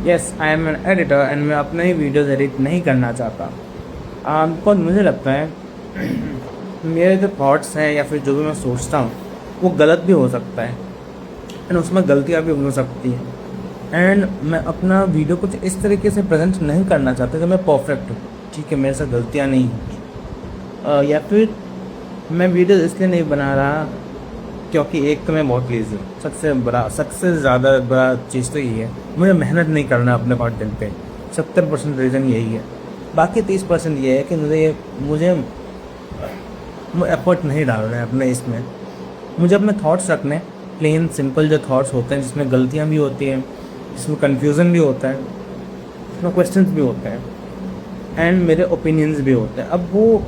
Yes I am an editor and मैं अपने ही videos edit नहीं करना चाहता। बिकॉज मुझे लगता है मेरे जो थॉट्स हैं या फिर जो भी मैं सोचता हूँ वो गलत भी हो सकता है एंड उसमें गलतियाँ भी हो सकती हैं। एंड मैं अपना वीडियो कुछ इस तरीके से प्रेजेंट नहीं करना चाहता कि मैं परफेक्ट हूँ, ठीक है, मेरे से गलतियाँ नहीं होंगी। या फिर मैं वीडियो इसलिए नहीं बना रहा क्योंकि एक तो मैं बहुत लेज़ी हूँ। सबसे ज़्यादा बड़ा चीज़ तो यही है, मुझे मेहनत नहीं करना अपने कंटेंट पे। 70% रीज़न यही है। बाकी 30% ये है कि मुझे एफर्ट नहीं डालना है अपने इसमें। मुझे अपने थॉट्स रखने, प्लेन सिंपल जो थॉट्स होते हैं जिसमें गलतियाँ भी होती हैं, जिसमें कन्फ्यूज़न भी होता है, जिसमें क्वेश्चंस भी होते हैं एंड मेरे ओपिनियंस भी होते हैं। अब वो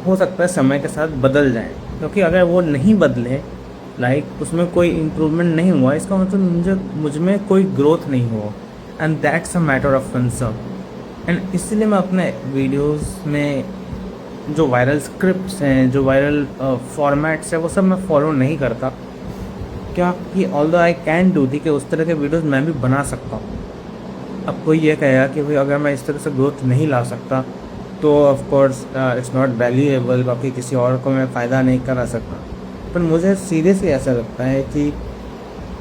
हो सकता है समय के साथ बदल जाएं, क्योंकि अगर वो नहीं बदले, लाइक उसमें कोई इम्प्रूवमेंट नहीं हुआ, इसका मतलब मुझ में कोई ग्रोथ नहीं हुआ and that's a matter of concern. And इसलिए मैं अपने वीडियोस में जो वायरल स्क्रिप्ट्स हैं, जो वायरल फॉर्मेट्स हैं, वो सब मैं फॉलो नहीं करता। क्या कि although I can do the कि उस तरह के वीडियोस मैं भी बना सकता हूँ। अब कोई ये कहेगा कि भाई अगर मैं इस तरह से ग्रोथ नहीं ला सकता तो of course it's not valuable, बाकी किसी और को मैं फ़ायदा नहीं करा सकता। पर मुझे सीरियसली ऐसा लगता है कि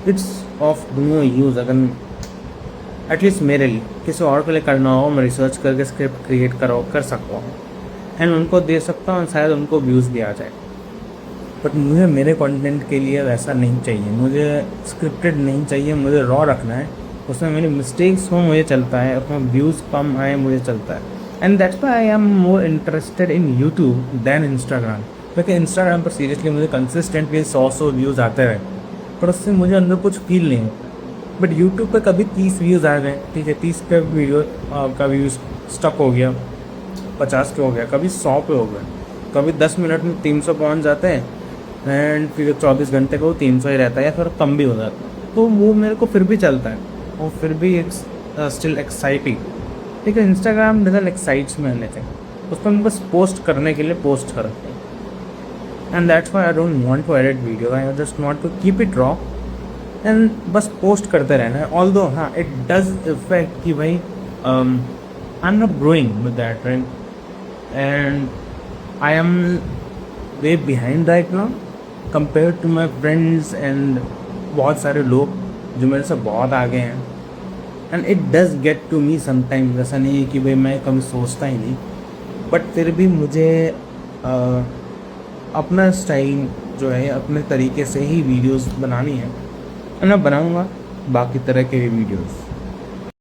इट्स ऑफ नो यूज़ अगर एटलीस्ट मेरे लिए किसी और के लिए करना हो, मैं रिसर्च करके स्क्रिप्ट क्रिएट कर सकता हूँ एंड उनको दे सकता हूँ, शायद उनको व्यूज़ भी आ जाए। बट मुझे मेरे कंटेंट के लिए वैसा नहीं चाहिए, मुझे स्क्रिप्टेड नहीं चाहिए, मुझे रॉ रखना है। उसमें मेरी मिस्टेक्स हो मुझे चलता है, उसमें व्यूज़ कम आए मुझे चलता है। And that's why I am more interested in YouTube than Instagram. क्योंकि इंस्टाग्राम पर सीरियसली मुझे कंसिस्टेंटली 100 व्यूज़ आते रहे, पर उससे मुझे अंदर कुछ फील नहीं होता। बट यूट्यूब पर कभी 30 व्यूज़ आ गए, ठीक है, 30 पे वीडियो का व्यूज़ स्टक हो गया, 50 पे हो गया, कभी 100 पे हो गया, कभी 10 मिनट में 300 पहुँच जाते हैं एंड फिर 24 घंटे को 300 ही रहता है या फिर कम भी हो जाता है। तो वो मेरे को फिर भी चलता है और फिर भी इट्स स्टिल एक्साइटिंग। ठीक है, Instagram doesn't excites me anything, उस पर मैं बस पोस्ट करने के लिए पोस्ट करते हैं and that's why I don't want to edit video, I just want to keep it raw and बस पोस्ट करते रहना है। ऑल्दो हाँ, इट डज इफेक्ट कि भाई I am not growing with that trend and I am way behind right now compare to my friends and बहुत सारे लोग जो मेरे से बहुत आगे हैं। And it does get to me sometime, ऐसा नहीं है कि भाई मैं कभी सोचता ही नहीं, बट फिर भी मुझे अपना स्टाइल जो है अपने तरीके से ही वीडियोस बनानी है एंड मैं बनाऊँगा बाकी तरह के भी वीडियोस।